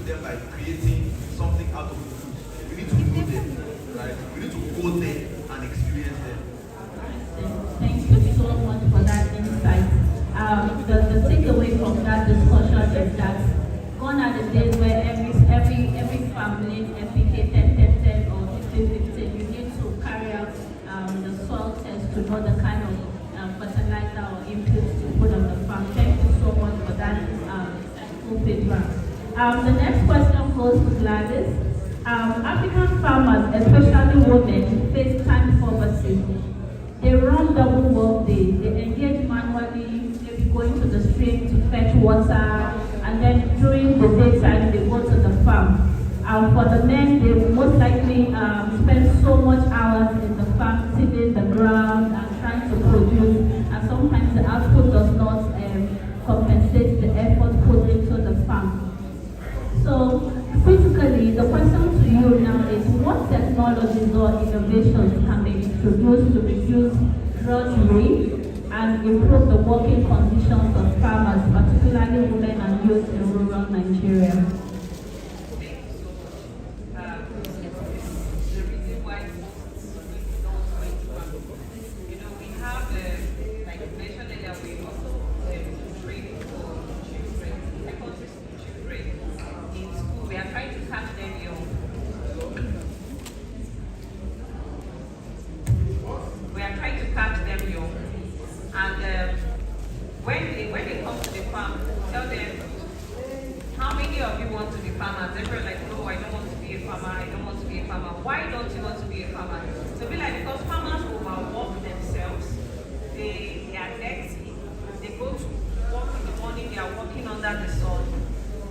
them by creating something out of the food. We need to know them, right? We need to go there and experience them. Thank you so much for that insight. The takeaway from that discussion is that gone are the days where every family, FPK 10, or 15, you need to carry out the soil test to know the kind of fertilizer or inputs to put on the farm. Thank you so much for that full feedback. The next question goes to Gladys. African farmers, especially women, face time poverty. They run double work days. They engage manually, maybe going to the stream to fetch water, and then during the daytime they go to the farm. For the men, they most likely spend so much hours in the farm tilling the ground and trying to produce, and sometimes the output does not compensate the effort put into the farm. So, critically, the question to you now is what technologies or innovations can be introduced to reduce drudgery and improve the working conditions of farmers, particularly women and youth in rural Nigeria? When they come to the farm, tell them, how many of you want to be farmers? Everyone like, no, I don't want to be a farmer, I don't want to be a farmer. Why don't you want to be a farmer? So be like, because farmers overwork themselves, they are dirty, they go to work in the morning, they are working under the sun.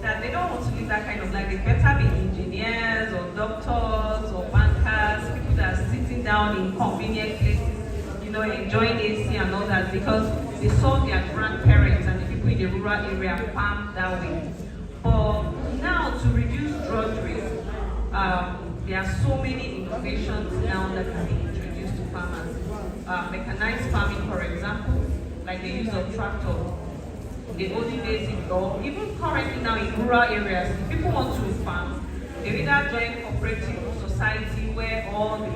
That they don't want to live that kind of life. They better be engineers or doctors or bankers, people that are sitting down in convenient places, enjoying AC and all that, because they saw their grandparents and the people in the rural area farm that way. But now, to reduce drudgery, there are so many innovations now that can be introduced to farmers. Mechanized farming, for example, like the use of tractor. The olden days or even currently now in rural areas, if people want to farm, they either join cooperative society where all the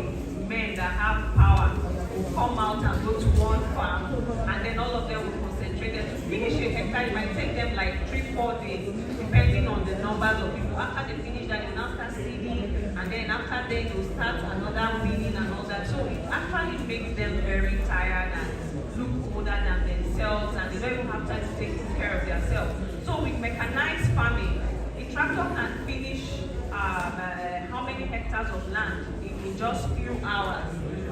men that have power will come out and go to one farm, and then all of them will concentrate. And to finish a hectare, it might take them like 3-4 days, depending on the numbers of people. After they finish that, they now start seeding, and then after that, they'll start another weeding and all that. So it actually makes them very tired and look older than themselves, and they don't even have time to take care of themselves. So with mechanized farming, a tractor can finish how many hectares of land in just few hours.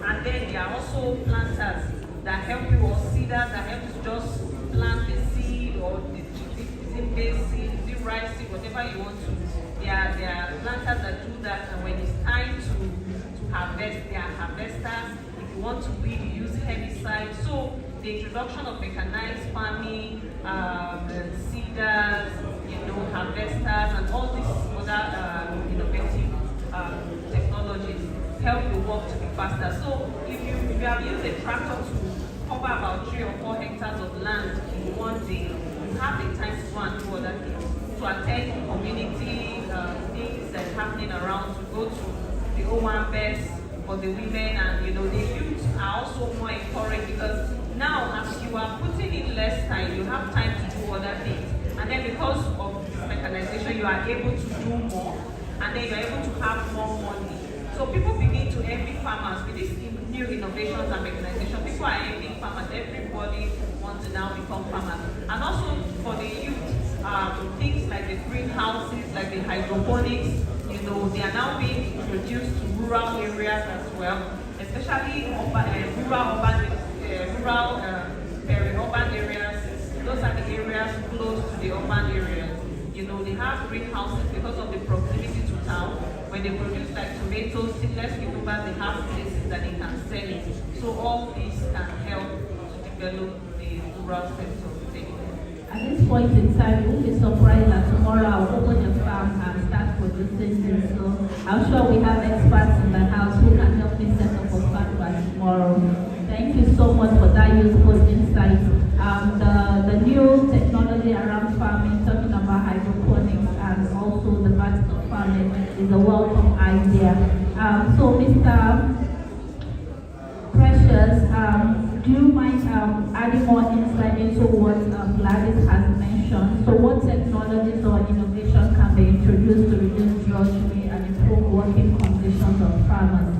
And then there are also planters that help you, or seeders that help you just plant the seed, or the maize seed, the rice seed, whatever you want to. There are planters that do that, and when it's time to harvest, there are harvesters. If you want to weed, you use herbicide. So the introduction of mechanized farming, seeders, harvesters, and all these other innovative technologies help the work to be faster. So if you have used a tractor to cover about 3 or 4 hectares of land in one day, you have the time to go and do other things, to attend community things that are happening around, to go to the O1 for the women, and the youth are also more encouraged, because now as you are putting in less time, you have time to do other things. And then because of this mechanization, you are able to do more, and then you're able to have more money. So people begin to envy farmers with these new innovations and mechanization. People are envying farmers. Everybody wants to now become farmers. And also for the youth, things like the greenhouses, like the hydroponics, they are now being introduced to rural areas as well, especially peri-urban areas. Those are the areas close to the urban areas. They have greenhouses because of the proximity to town. When they produce like tomatoes, seedless cucumbers, they have places that they can sell it. So all these can help to develop the rural sector. At this point in time, you won't be surprised that tomorrow I'll open a farm and start producing this. So I'm sure we have experts in the house who can help me set up a farm by tomorrow. Thank you so much for that useful insight. The new technology around farming, talking about hydroponics and also the and it's a welcome idea. So, Mr. Precious, do you mind adding more insight into what Gladys has mentioned? So what technologies or innovation can be introduced to reduce drudgery and improve working conditions of farmers?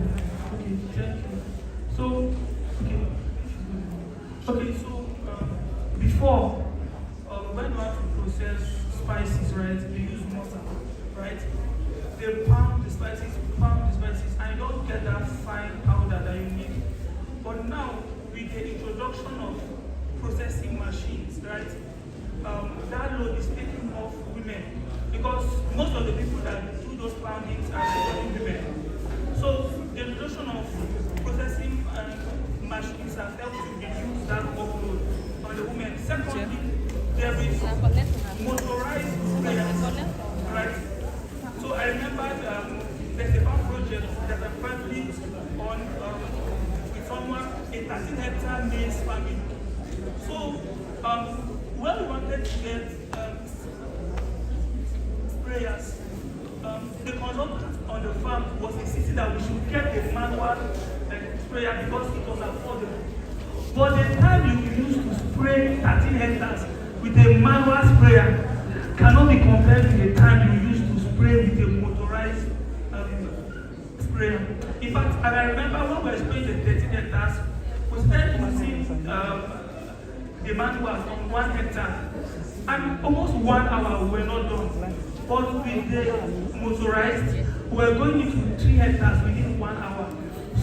Okay, thank you. So, before, when you have to process spices, right, they use mortar, right? They pound the spices, and you don't get that fine powder that you need. But now, with the introduction of processing machines, right, that load is taken off women because most of the people that do those poundings are actually women. So the introduction of processing machines has helped to reduce that workload on the women. Secondly, there is motorized sprayers, right? So I remember there's a farm project that I'm currently on with someone, a 13-hectare maize farming. So when we wanted to get sprayers, the consultant on the farm was insisting that we should get a manual sprayer because it was affordable. But the time you use to spray 13 hectares with a manual sprayer cannot be compared to the time you use to spray with a motorized sprayer. In fact, and I remember when we were spraying the 13 hectares, we started using the manual on 1 hectare, and almost 1 hour we were not done. But with the motorized, we were going into 3 hectares within 1 hour.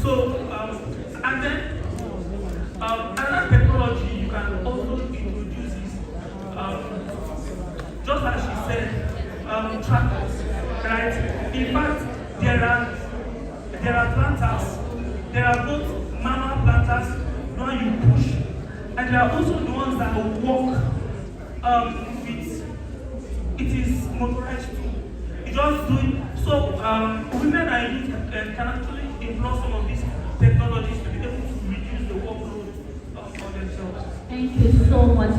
So, and then another technology you can also introduce is, just as she said, tractors, right? In fact, there are planters. There are both manual planters, the one you push, and there are also the ones that walk with, it is motorized too. You just do it. So women and youth can actually employ some of these technologies to be able to reduce the workload on themselves. Thank you so much.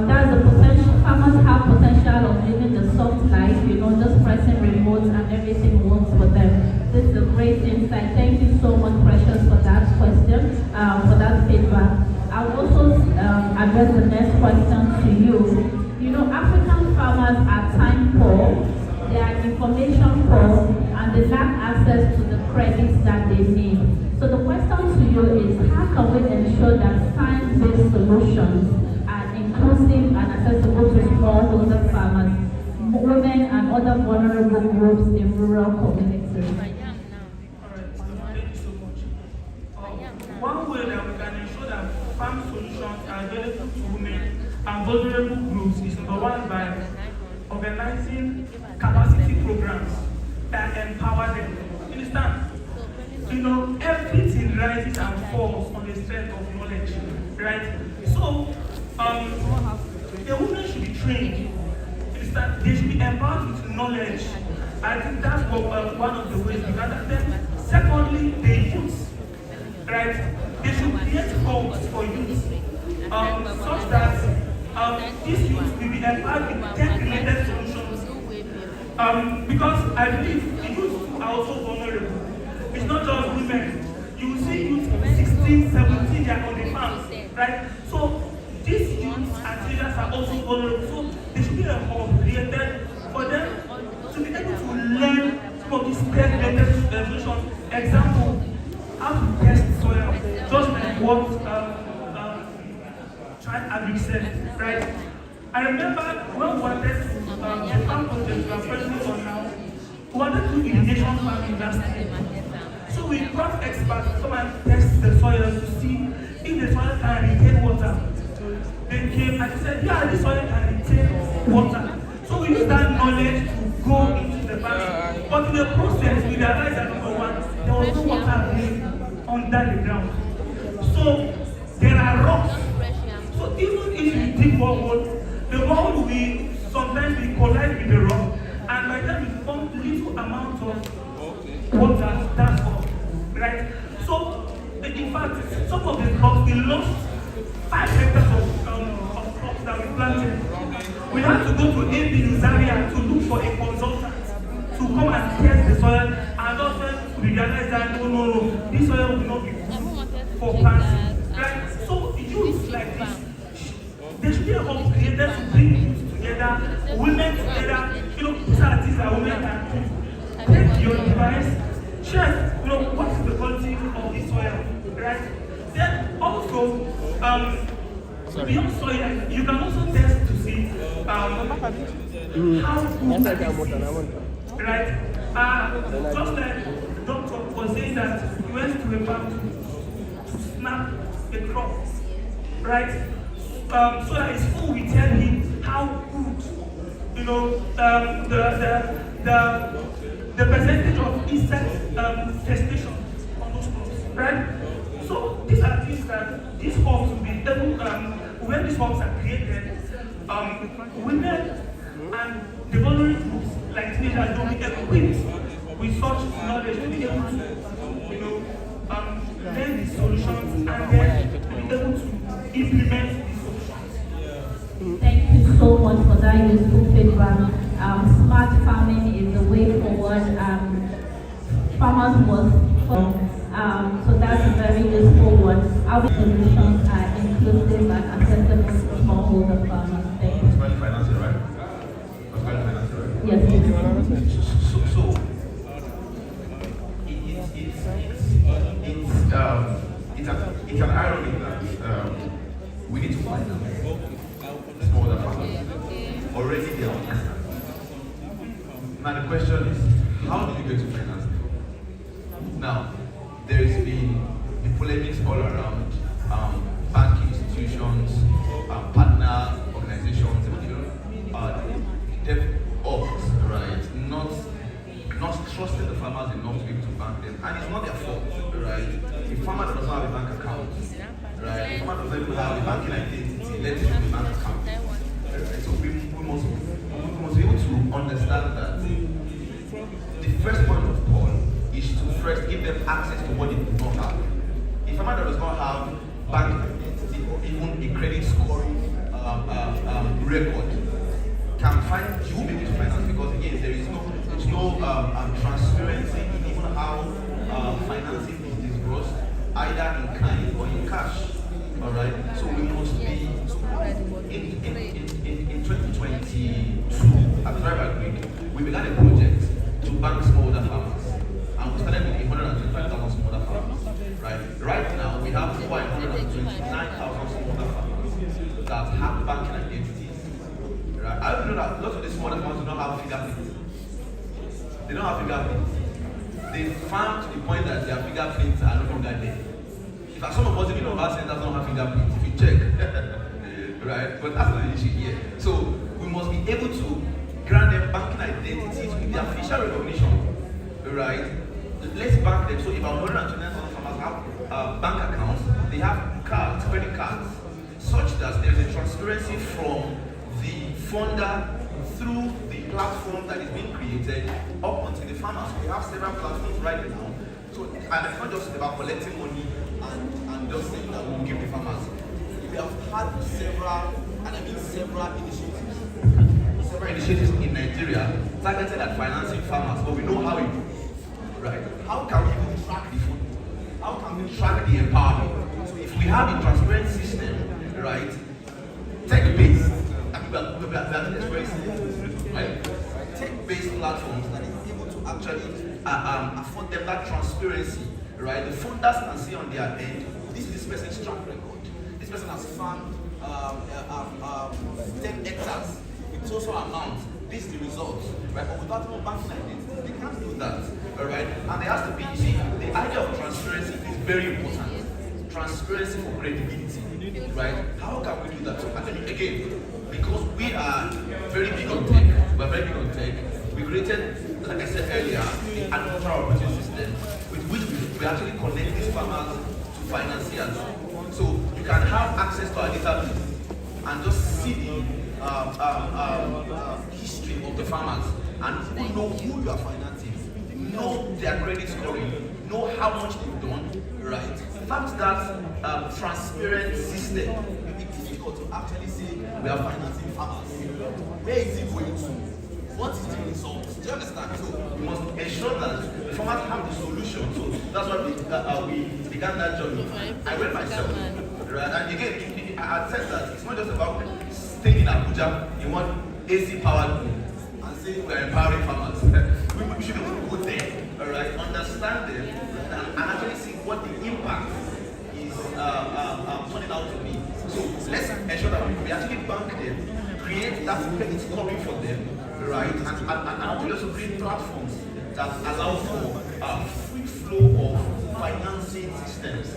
That's the potential. Farmers have potential of living the soft life, just pressing remotes and everything works for them. This is a great insight. Thank you so much, Precious, for that question, for that feedback. I'll also address the next question to you. African farmers are time poor, they are information poor, and they lack access to the credits that they need. So the question to you is, how can we ensure that science-based solutions are inclusive and accessible to smallholder farmers, women, and other vulnerable groups in rural communities? Alright, thank you so much. One way that we can ensure that farm solutions are available to women and vulnerable groups is number one, by organizing capacity programs that empower them. You understand? Everything rises and falls on the strength of knowledge, right? So, the women should be trained. You understand? They should be empowered with knowledge. I think that's one of the ways we gather them. Secondly, the youth, right? They should create homes for youth, such that these youth will be empowered with tech-related solutions. Because I believe the youth are also vulnerable. It's not just women. You will see youth 16, 17, they are on the farms, right? So these youths and teenagers are also vulnerable. So there should be a hub created for them to be able to learn some of these tech-related solutions. Example, how to test soil, just like what Child Agri said, right? I remember when we wanted to, the farm project we are presently on now, we wanted to do irrigation farming last year. So we brought experts to come and test the soil to see if the soil can retain water. They came and they said, yeah, this soil can retain water. So we used that knowledge to go into the farming. But in the process, we realized that number one, there was no water under the ground. So there are rocks. So even if you dig borehole, the borehole will sometimes collide with the rock, and by the time it forms little amount of water, that's all, right? So in fact, some of the crops, we lost 5 hectares of crops that we planted. We had to go to AB Zaria to look for a consultant to come and test the soil, and also we realize that no, this soil will not be good for planting. Right? So youth like this, there should be a hub created to bring youth together, women together. These are things that women can do. Take your device, check, what is the quality of the soil, right? Then also, beyond soil, you can also test to see how good it is, right? Just like the doctor was saying that he went to a farm to snap a crop, right? So that his food will tell him how good, the percentage of insect gestation on those crops, right? So these are things that these hubs will be able, when these hubs are created, women and the vulnerable groups like teenagers will be equipped with such knowledge to be able to, learn these solutions and then to be able to implement these solutions. Thank you so much for that useful feedback. Smart farming is the way forward. Farmers was so that's a very useful one. Our solutions are inclusive and accessible to smallholder farmers. Thank you. It's value financing, right? It's value financing, right? Yes, please. So it's an irony that we need to finance smaller farmers. Already they are. Now the question is, how do you get to finance them? Now, there has been the polemics all around banking institutions, partner organizations, DevOps, right? Not trusting the farmers enough to be able to bank them, and it's not their fault, right? The farmer does not have a bank account, right? The farmer doesn't even have a banking identity, let it be a bank account. Right? So we must be able to understand that the first point of call is to first give them access to what they do not have. If a farmer does not have bank identity or even a credit scoring record, can find, you will be able to finance, because again there's no transparency in even how financing is disbursed, either in kind or in cash. All right. So we must be in 2022 at Thrive Agric, we began a project to bank smallholder farmers, and we started with 125,000 smallholder farmers. Right now we have 129,000 smallholder farmers that have banking identities. Right? I don't know that lots of these smallholder farmers do not have fingerprints. They don't have fingerprints. They farm to the point that their fingerprints are no longer there. In fact, some of us even on our centers don't have fingerprints, if you check. Right? But that's not the issue here. So we must be able to grant them banking identities with their facial recognition. Right? Let's bank them. So if our 129,000 farmers have bank accounts, they have cards, credit cards, such that there is a transparency from the funder through the platform that is being created up until the farmers. We have several platforms right now. So, and it's not just about collecting money and just saying that we'll give the farmers. We have had several initiatives in Nigeria targeted at financing farmers, but we know how it goes, right? How can we even track the food? How can we track the empowerment? So if we have a transparent system, right, tech-based, we are not experiencing, right? Tech-based platforms that is able to actually afford them that transparency, right? The funders can see on their end, this is this person's track record. This person has farmed 10 hectares with social amount. This is the results, right? But without no banking identity, they can't do that, all right? And there has to be, you see, the idea of transparency is very important. Transparency for credibility, right? How can we do that? So actually, again, because we are very big on tech, we created, like I said earlier, the agricultural operating system with which we actually connect these farmers to financiers. So you can have access to our database and just see the history of the farmers and know who you are financing, know their credit scoring, know how much they've done, right? Without that transparent system, it will be difficult to actually say we are financing farmers. Where is it going to? What is the result? Do you understand? So we ensure that the farmers have the solution. So that's why we began that journey. I went myself, right? And again, I said that it's not just about staying in Abuja in one AC powered room and saying we're empowering farmers. We should go there, all right? Understand them and actually see what the impact is turning out to be. So let's ensure that we actually bank them, create that credit scoring for them, right? And actually also create platforms that allow for free flow of financing systems,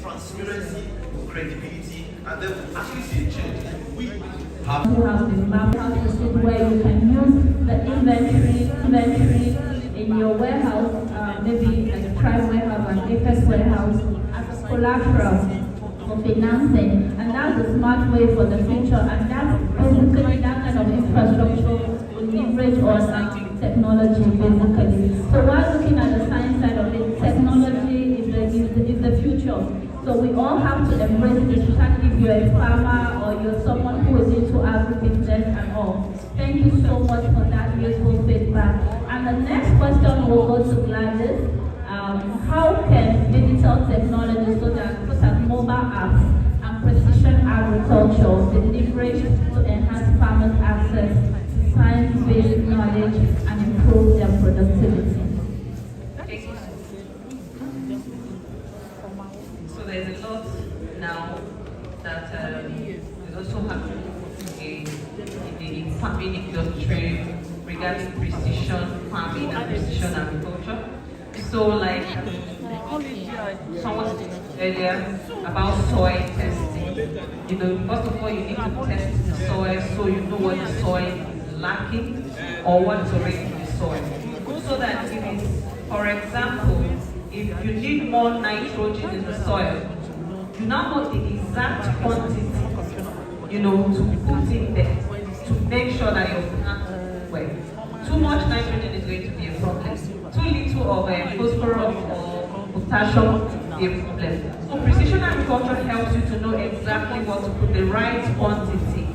transparency, credibility, and then actually see a change. We have You have the map house where you can use the inventory in your warehouse, maybe like a Tribe warehouse and Apex warehouse as a collateral for financing, and that's a smart way for the future, and that's basically that kind of infrastructure will leverage on technology basically. So while looking at the science side of it, technology is the future. So we all have to embrace this, especially if you're a farmer or you're someone who is into agribusiness and all. Thank you so much for that useful feedback. And the next question will go to Gladys. How can digital technology such as mobile apps and precision agriculture be leveraged to enhance farmers' access to science-based knowledge and improve their productivity? So there's a lot now that is also happening in the farming industry regarding precision farming and precision agriculture. So like someone said earlier about soil testing. You know, first of all you need to test the soil so you know what the soil is lacking or what is already in the soil. So that if it's, for example, if you need more nitrogen in the soil, you now know the exact quantity, you know, to put in there to make sure that your plant well. Too much nitrogen is going to be a problem. Too little of phosphorus or potassium be a problem. So precision agriculture helps you to know exactly what to put, the right quantity.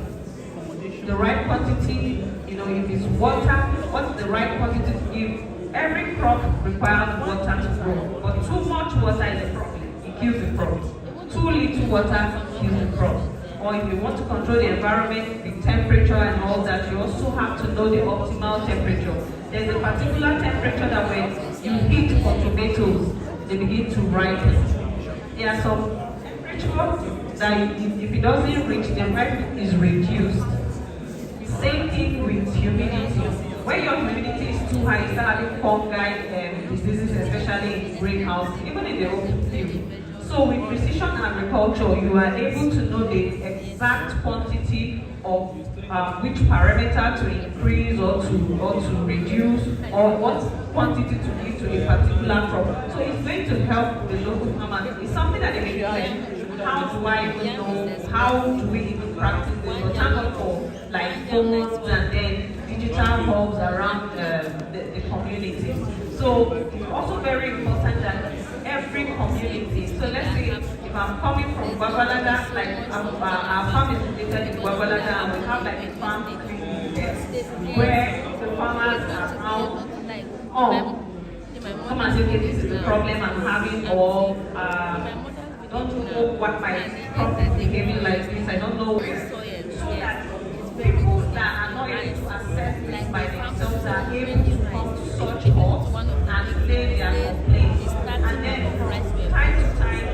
The right quantity, you know, if it's water, what's the right quantity to give? Every crop requires water to grow, but too much water is a problem. It kills the crop. Too little water kills the crop. Or if you want to control the environment, the temperature and all that, you also have to know the optimal temperature. There's a particular temperature that when you heat for tomatoes, they begin to ripen. There are some temperatures that if it doesn't reach, the ripening is reduced. Same thing with humidity. When your humidity is too high, you start having fungi diseases, especially in greenhouse, even in the open field. So with precision agriculture, you are able to know the exact quantity of which parameter to increase or to reduce, or what quantity to give to a particular crop. So it's going to help the local farmers. It's something that they may be like, how do I even know? How do we even practice this? Or thank God for like phones and then digital hubs around the community. So it's also very important that every community. So let's say if I'm coming from Gwagwalada, like our farm is located in Gwagwalada, and we have like a farm clinic there where the farmers are now come and say, okay, this is the problem I'm having, or I don't know what my crop is behaving like this, I don't know where. So that people that are not able to access this by themselves are able to come to such hubs and lay their complaints. And then time to time,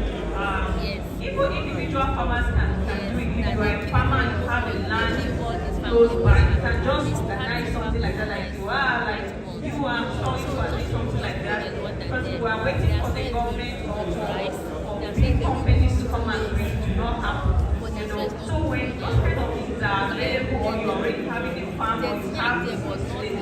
even individual farmers can do it. If you are a farmer and you have a land close by, you can just organize something like that, like you are, like you are sure you are doing something like that. Because we are waiting for the government or big companies to come and do it, do not happen. You know, so when those kind of things are available, or you already having a farm, or you have the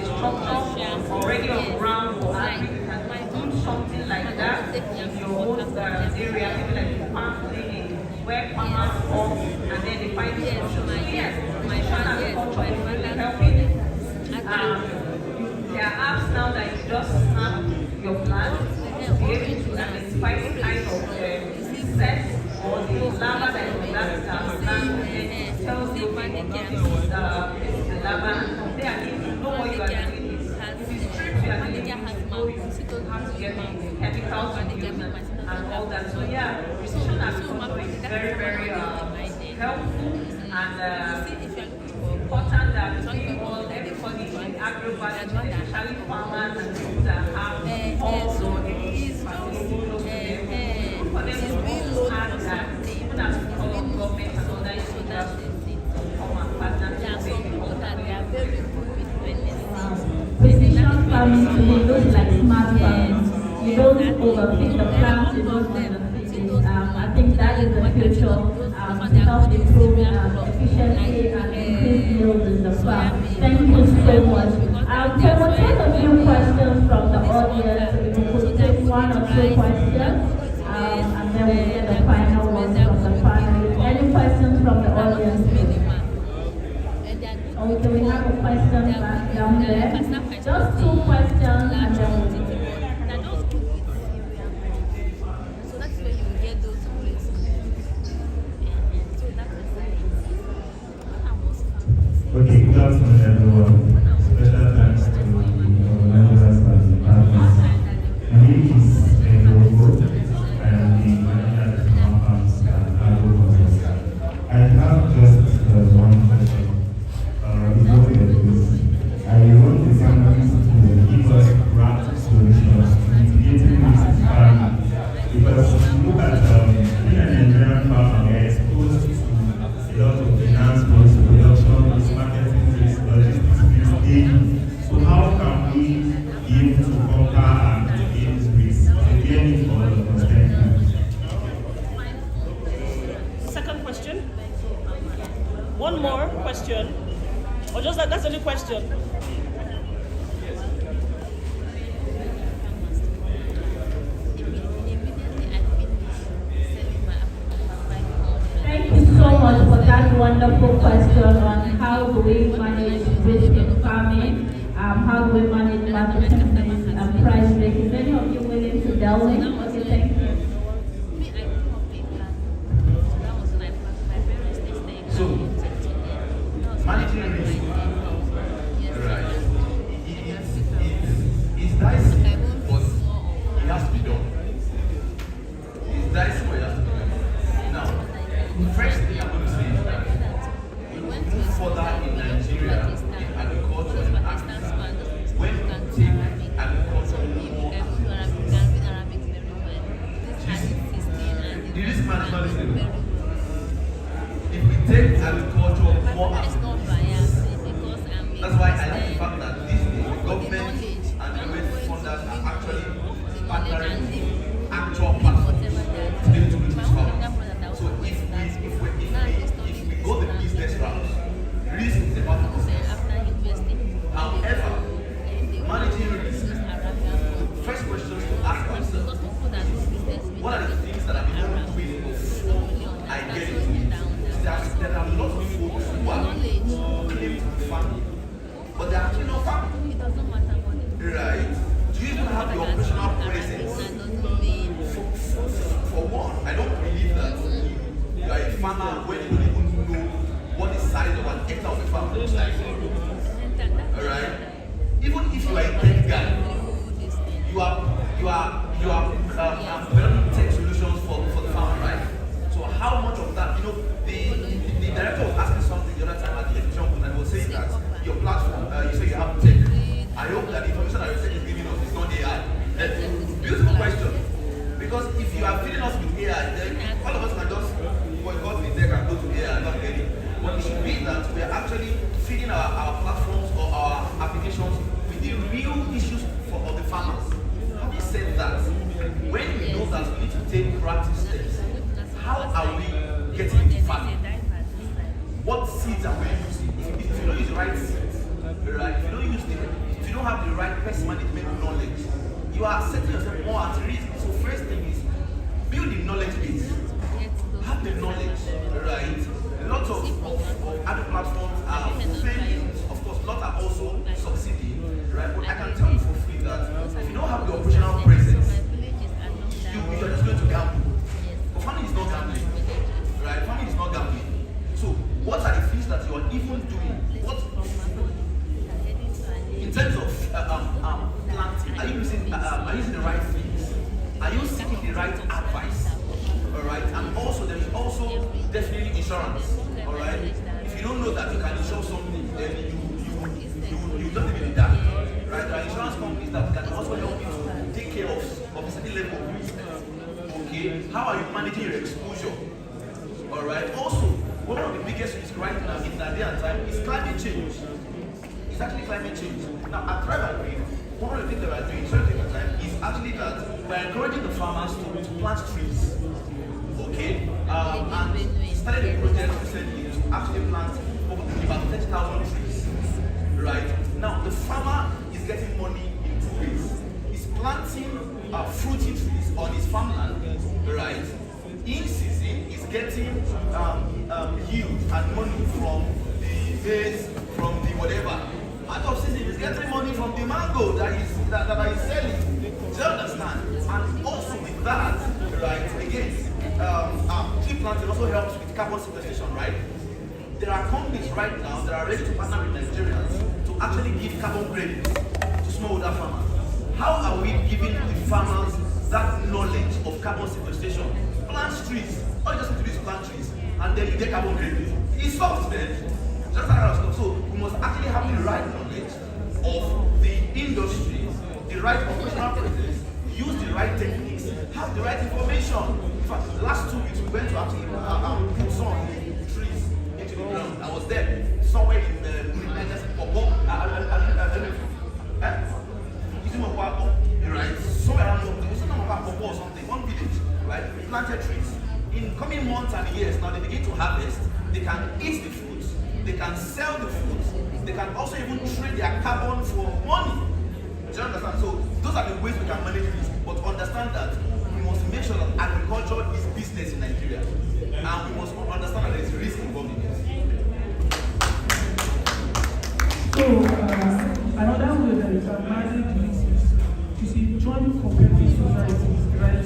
structure already on ground for agri, you can do something like that in your own area, maybe like a farm clinic, where farmers come and then they find the solution. So yes, precision agriculture is really helping. There are apps now that you just snap your plant to be able to identify the kind of insects or the larva that is on that plant, and then it tells you, okay, this is the larva, and from there you know what you are doing. If it's strips you are doing, you know have to get the chemicals to use and all that. So yeah, precision agriculture is very, very helpful and important that we all, everybody in agro-management, especially farmers and people that have homes or any facility close to them, for them to also add that even as we call on government and other institutions to come and partner to make precision farming today looks like smart farming. You don't overfeed the plants, you don't underfeed it. I think that is the future to help improve efficiency and increase yield in the farm. Thank you so much. We will take a few questions from the audience. We could take one or two questions, and then we'll get the final ones from the panel. Any questions from the audience? Okay, we have a question back down there. Just two questions, and then okay, good afternoon, everyone. Special thanks to the organizers and the partners. My name is Enrogo. I am the manager of the Small Farms and Agro Business. I have just one question. Before we get this, I want the families to give us practical solutions to mitigating this farming. Because if you look at being an Nigerian farmer, we are exposed to a lot of finance risk, production risk, marketing risk, logistics risk, daily. So how can we be able to conquer and mitigate this risk? So getting for all of us. Thank you. Second question. One more question. Or just that's the only question. thank you so much for that wonderful question on how do we manage risk in farming, how do we manage marketing risk and price risk. Is any of you willing to delve in? What do you think? So, managing risk, right, it's dicey, but it has to be done. It's dicey, but it has to be done. Now, first thing I'm going to say is that we will move further in Nigeria in agriculture and Africa when we take agriculture more. The risk management is the if we take agriculture more as a business, that's why I like the fact that this day the government and the government funders are actually partnering with actual platforms to be able to reach this farmers. So if we go the business route, risk is a part of business. However, managing risk, first question to ask ourselves, what are the things that I've been doing before I get into it? There are lots of folks who are claim to be farming, but they're actually not farming. Right? Do you even have the operational presence? For one, I don't believe that you are a farmer when you don't even know what the size of an hectare of a farm looks like. Alright? Even if you are a tech guy, you are developing tech solutions for the farmer, right? So how much of that, the director was asking something the other time at the exhibition and was saying that your platform, you say you have tech. I hope that the information that your tech is giving us is not AI. Beautiful question. Because if you are feeding us with AI, then all of us can just boycott the tech and go to AI and not get it. But it should be that we are actually feeding our platforms or our applications with the real issues of the farmers. Having said that, when we know that we need to take practice steps, how are we getting into farming? What seeds are we using? If you don't use the right seeds, right? If you don't have the right pest management knowledge, you are setting yourself more at risk. So first thing is build the knowledge base. Have the knowledge, right? A lot of other platforms are failing. Of course, a lot are also succeeding, right? But I can tell you for free that if you don't have the operational presence, you are just going to gamble. But farming is not gambling, right? Farming is not gambling. So what are the things that you are even doing? What in terms of planting? Are you using are you using the right things? Are you seeking the right advice? All right, and also there is also definitely insurance. All right, if you don't know that you can insure something, then you don't live in the dark. Right, there are insurance companies that can also help you to take care of a certain level of risk. Okay, how are you managing your exposure? All right. Also, one of the biggest risks right now in Nigeria and time is climate change. It's actually climate change. Now, at Thrive Agri, one of the things that we're doing, sorry to take the time, is actually that we're encouraging the farmers to plant trees. Okay? And started a project recently to actually plant about 30,000 trees. Right? Now, the farmer is getting money in two ways. He's planting fruity trees on his farmland, right? In season, is getting yield and money from the maize, from the whatever. Out of season, is getting money from the mango that is selling. Do you understand? And also with that, right, again, tree planting also helps with carbon sequestration, right? There are companies right now that are ready to partner with Nigerians to actually give carbon credits to smallholder farmers. How are we giving the farmers that knowledge of carbon sequestration? Plant trees. All you just need to do is plant trees, and then you get carbon credits. It solves them. Just that kind of stuff. So we must actually have the right knowledge of the industry, the right operational process, use the right techniques, have the right information. In fact, the last 2 weeks we went to actually put some of the trees into the ground. I was there somewhere in the right? Somewhere around or something, one village, right? We planted trees. In coming months and years, now they begin to harvest, they can eat the fruits, they can sell the fruits, they can also even trade their carbon for money. Do you understand? So those are the ways we can manage risk. But understand that we must make sure that agriculture is business in Nigeria. And we must understand that there is risk involved in it. So, another way that you can manage this is, you see, join cooperative societies, right?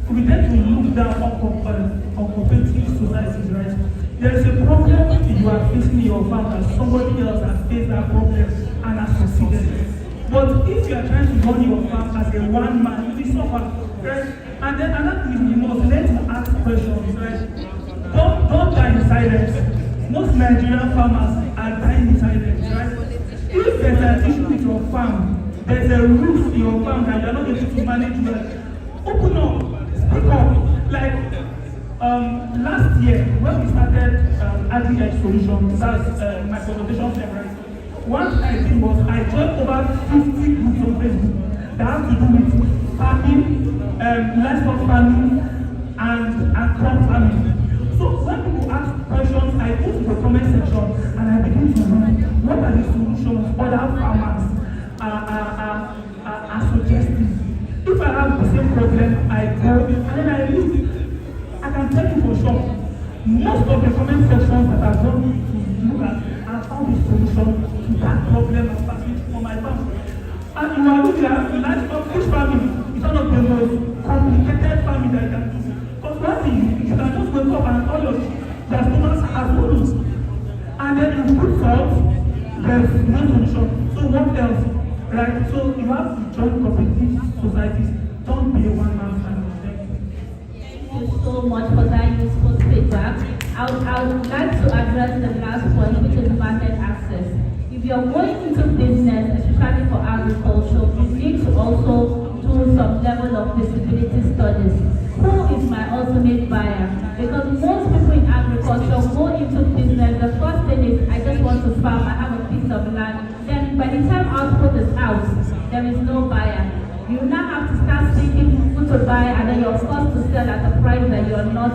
We tend to look down on cooperative societies, right? There is a problem you are facing in your farm that somebody else has faced that problem and has succeeded. But if you are trying to run your farm as a one man, you will suffer, right? And then another thing, you must learn to ask questions, right? Don't die in silence. Most Nigerian farmers are dying in silence, right? If there's an issue with your farm, there's a roof in your farm that you're not able to manage well, open up, speak up. Like last year, when we started AgriEdge Solutions, that's my consultation firm, right? What I did was I joined over 50 groups on Facebook that have to do with farming, livestock farming, and crop farming. So when people ask questions, I go to the comment section and I begin to read what are the solutions other farmers are suggesting. If I have the same problem, I go and then I read. I can tell you for sure, most of the comment sections that I've gone to look at, I found a solution to that problem of farming for my farm. And you are looking at livestock fish farming, it's one of the most complicated farming that I can do. Because one thing, you can just wake up and all your their stomachs are full. And then you put salt, there's no solution. So what else? Right? So you have to join cooperative societies. Don't be a one-man farmer. Thank you so much for that useful feedback. I would like to address the last point, which is market access. If you're going into business, especially for agriculture, you need to also do some level of visibility studies. Who is my ultimate buyer? Because most people in agriculture go into business, the first thing is, I just want to farm, I have a piece of land. Then by the time output is out, there is no buyer. You now have to start seeking who to buy, and then you're forced to sell at a price that you're not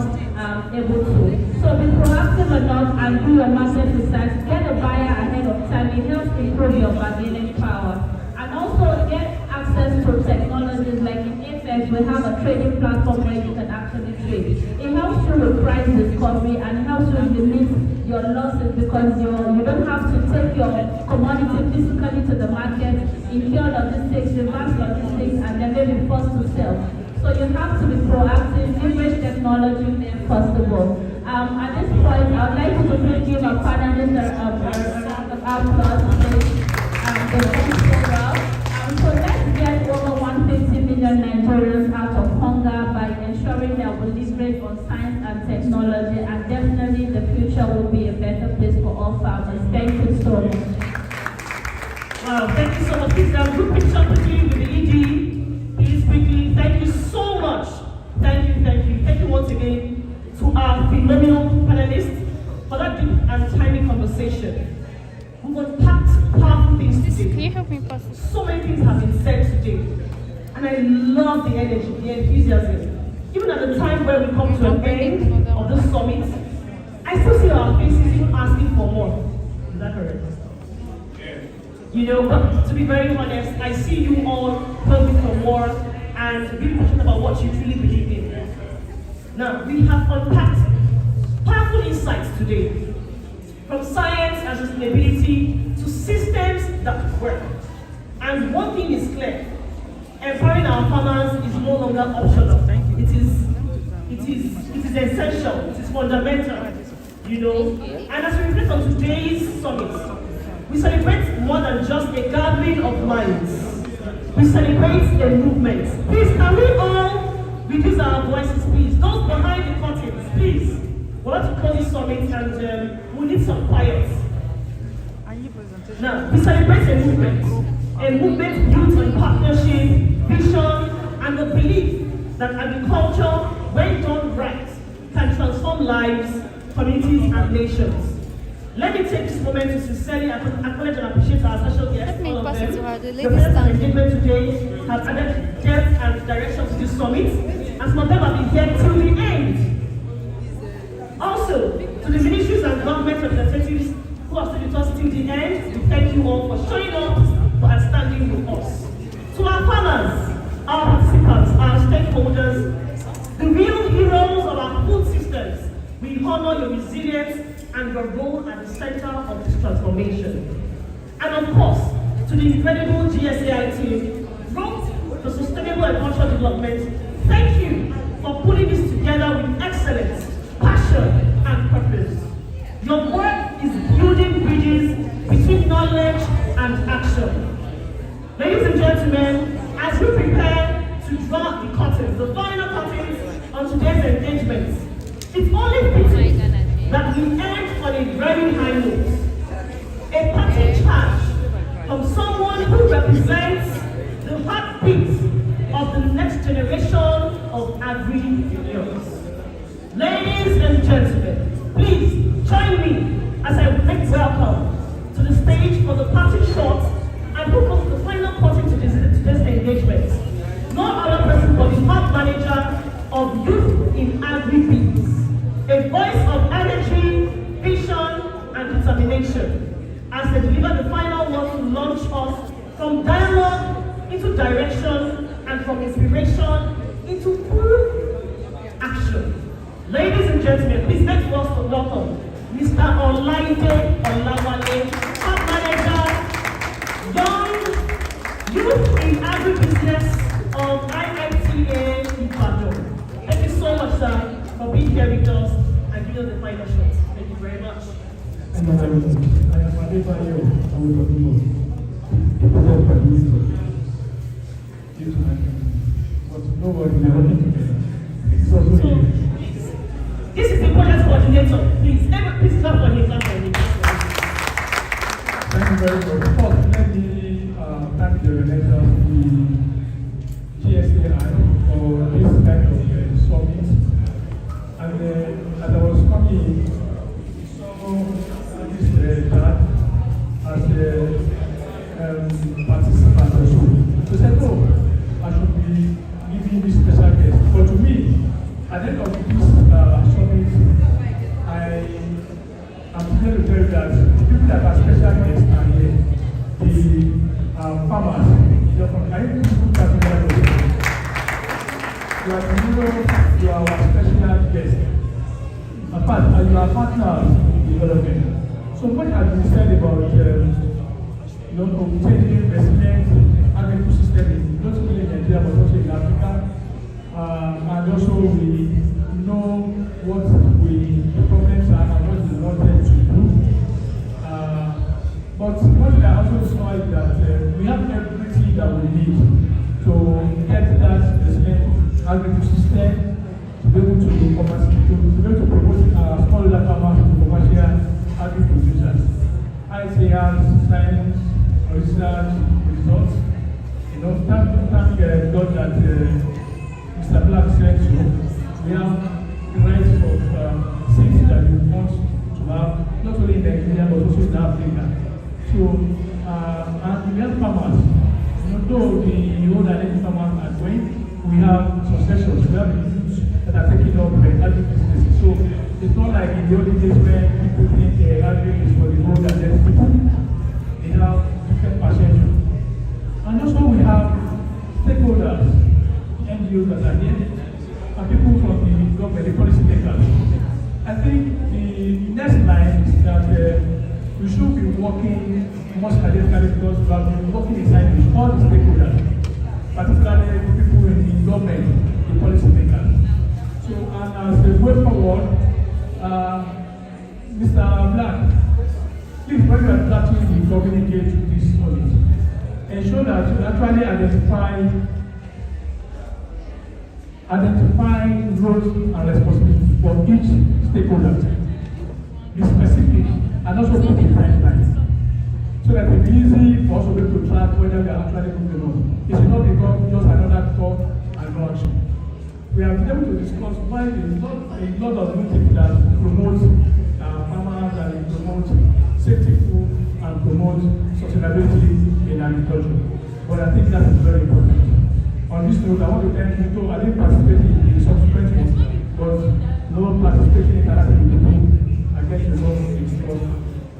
able to. So be proactive enough and do your market research. Get a buyer ahead of time. It helps improve your bargaining power. And also get access to technologies like in Apex, we have a trading platform where you can actually trade. It helps you with price discovery and it helps you limit your losses because you don't have to take your commodity physically to the market, incur logistics, reverse logistics, and then maybe forced to sell. So you have to be proactive, leverage technology if possible. At this point, I would like you to give a panelist a round of applause. Thank you so much. Please, group picture quickly with the ED. Please, quickly. Thank you so much. Thank you, thank you. Thank you once again to our phenomenal panelists for that deep and timely conversation. We've unpacked powerful things today. Can you help me pass this? So many things have been said today. And I love the energy, the enthusiasm. Even at the time where we come to an end of this summit, I still see our faces even asking for more. Is that correct? You know, but to be very honest, I see you all hungry for more and really passionate about what you truly believe in. Now, we have unpacked powerful insights today, from science and sustainability to systems that work. And one thing is clear, empowering our farmers is no longer optional. It is essential, it is fundamental, you know. And as we reflect on today's summit, we celebrate more than just a gathering of minds. We celebrate a movement. Please, can we all reduce our voices, please? Those behind the curtains, please. We want to close this summit and we need some quiet. Now, we celebrate a movement built on partnership, vision, and the belief that agriculture, when done right, can transform lives, communities, and nations. Let me take this moment to sincerely acknowledge and appreciate our special guests, all of them. The presence and engagement today have added depth and direction to this summit, and some of them have been here till the end. Also, to the ministries and government representatives who have stayed with us till the end, we thank you all for showing up, and standing with us. To our farmers, our participants, our stakeholders, the real heroes of our food systems, we honor your resilience and your role at the center of this transformation. And of course, to the incredible GSAI team, Road to Sustainable Agricultural Development, thank you for putting this together with excellence, passion, and purpose. Your work is building bridges between knowledge and action. Ladies and gentlemen, as we prepare to draw the curtains, the final curtains on today's engagement, it's only fitting that we end on a very high note. A parting charge from someone who represents the heartbeat of the next generation of agri-leaders. Ladies and gentlemen, please join me as I make welcome to the stage for the parting shot and who goes the final curtain to today's engagement. No other person but the hub manager of Youth in Agri-Biz. A voice of energy, vision, and determination as they deliver the final word to launch us from dialogue into direction and from inspiration into full action. Ladies and gentlemen, please let's welcome Mr. Olaide Olawale, Hub Manager, Young Youth in Agribusiness of IMTA Ibadan. Thank you so much, sir, for being here with us and giving us the final shot. Thank you very much. Thank you very much. I am Adebayo Awolowo. But nobody never It's also here. This is the project coordinator. Please clap for him, clap for him. Thank you very much. First, let me thank the organizer of the GSAI for this kind of summit. And as I was coming, saw this dad as a participant also. So I said, oh, I should be giving this special guest. But to me, at the end of this summit, I am here to tell you that the people that are special guests are here. The farmers, they're from Agricultural Capital. You are the hero, you are our special guest. In fact, you are partners in development. So much has been said about obtaining resilient agricultural system, not only in Nigeria but also in Africa. And also we know what the problems are and what we wanted to do. But what I also saw is that we have everything that we need to get that resilient agricultural system to be able to promote smallholder farmers to commercial agri-producers. ICR, science, research results. Thank God that Mr. Black said so. We have the rights of seeds that we want to have, not only in Nigeria but also in Africa. So, and we have farmers. Though the old identity farmers are going, we have successions. We have the youths that are taking up agri businesses. So, it's not like in the old days when people think agri is for the old and then people. They have different perceptions. And also we have stakeholders, NGOs that are here, and people from the government, the policy makers. I think the next line is that we should be working more strategically because we have been working inside with all the stakeholders, particularly the people in the government, the policy makers. So, and as a way forward, Mr. Black, please, when you are starting to communicate to this audience, ensure that you actually identify roles and responsibilities for each stakeholder. Be specific and also put the timelines. So that it will be easy for us to be able to track whether we are actually moving on. It should not become just another talk and no action. We have been able to discuss why there is not a lot of new things that promote farmers and promote safety food and promote sustainability in agriculture. But I think that is very important. On this note, I want to thank you. Though I didn't participate in the subsequent ones, but no participating in that people, I get to know the source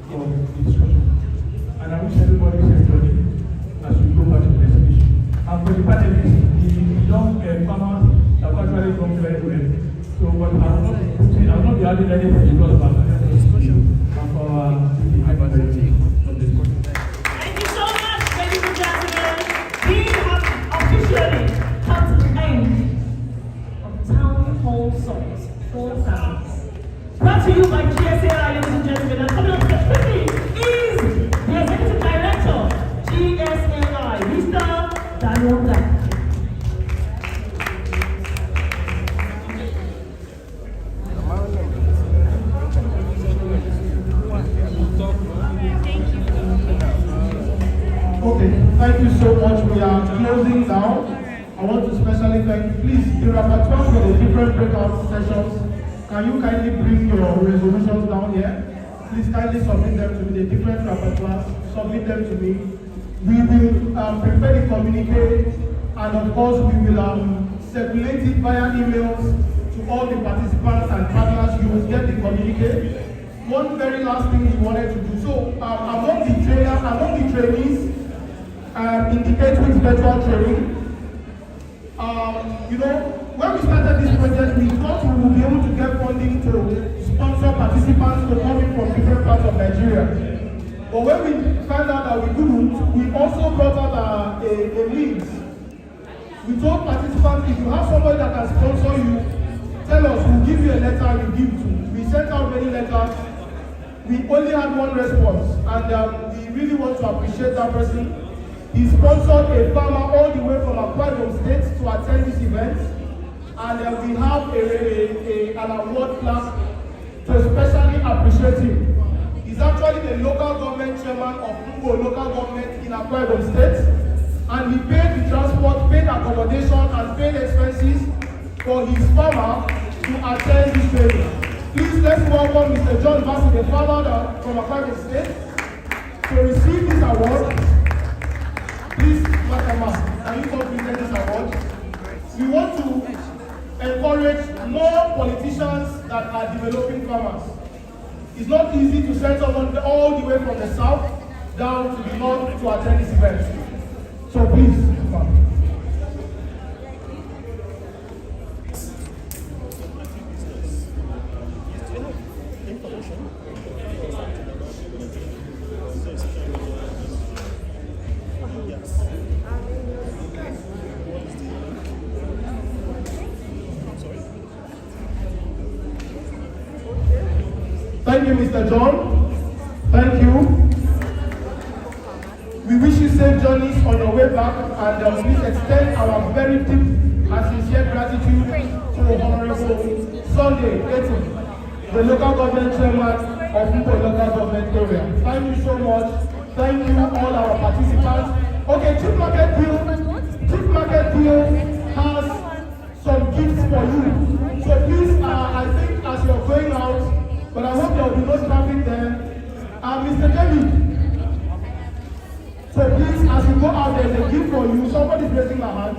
of the discussion. And I wish everybody safe journey as we go back to the destination. And for the panelists, the young farmers have actually gone very well. So, but I will not be adding anything because of our discussion and for Thank you so much, ladies and gentlemen. We have officially come to the end of Town Hall Songs 4,000. Brought to you by GSAI, ladies and gentlemen. And coming up to the is the Executive Director, GSAI, Mr. Daniel Black. Okay, thank you so much. We are closing now. I want to specially thank, please, the rapporteurs for the different breakout sessions. Can you kindly bring your resolutions down here? Please kindly submit them to me, the different rapporteurs, submit them to me. We will prepare the communique, and of course we will circulate it via emails to all the participants and partners. You will get the communique. One very last thing we wanted to do. So among the trainees, indicate with virtual training. When we started this project, we thought we would be able to get funding to sponsor participants to come in from different parts of Nigeria. But when we found out that we couldn't, we also brought out a means. We told participants, if you have somebody that can sponsor you, tell us, we'll give you a letter and you give to. We sent out many letters. We only had one response, and we really want to appreciate that person. He sponsored a farmer all the way from Akwa Ibom State to attend this event, and we have an award plaque to especially appreciate him. He's actually the local government chairman of Mbo local government in Akwa Ibom State, and he paid the transport, paid accommodation, and paid expenses for his farmer to attend this training. Please let's welcome Mr. John Bassey, the farmer from Akwa Ibom State, to receive this award. Please, Madam, can you come present this award? We want to encourage more politicians that are developing farmers. It's not easy to send someone all the way from the south down to the north to attend this event. So please, come. Thank you, Mr. John. Thank you. We wish you safe journeys on your way back, and please extend our very deep and sincere gratitude to Honorable Sunday Etu, the local government chairman of Mbo local government area. Thank you so much. Thank you, all our participants. Okay, Chief Market Deal has some gifts for you. So please, I think as you're going out, but I hope there will be no traffic there. Mr. David, so please, as you go out, there's a gift for you. Somebody's raising their hand.